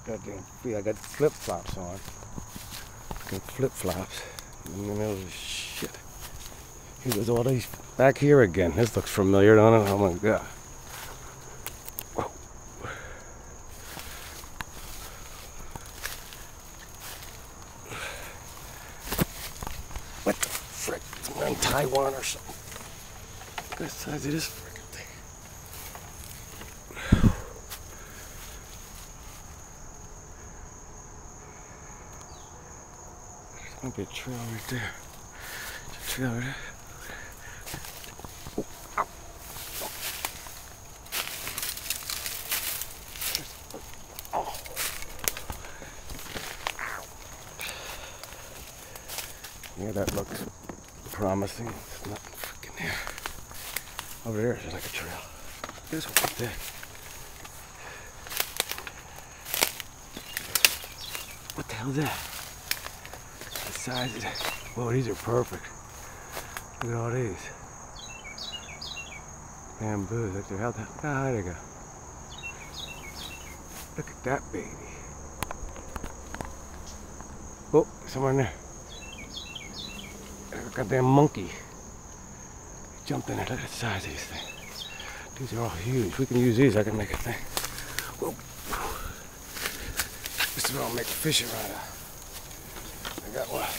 Goddamn feet. I got flip-flops on. Fucking flip-flops. In the middle of this shit. Here goes all these back here again. This looks familiar, don't it? Oh my god. Whoa. What the frick? Somewhere in Taiwan or something. Look at the size of this frickin' thing. There's might be a trail right there. There's a trail right there. Oh, ow. Oh. Ow. Yeah, that looks promising. There's nothing freaking there. Over there is like a trail. This one right there. What the hell is that? The size of that. Whoa, these are perfect. Look at all these. Bamboos. Look, how high they go. Look at that baby. Oh, somewhere in there. There's a goddamn monkey. He jumped in there. Look at the size of these things. These are all huge. We can use these. I can make a thing. Whoa. This is what I'll make a fishing rod out of. I got one.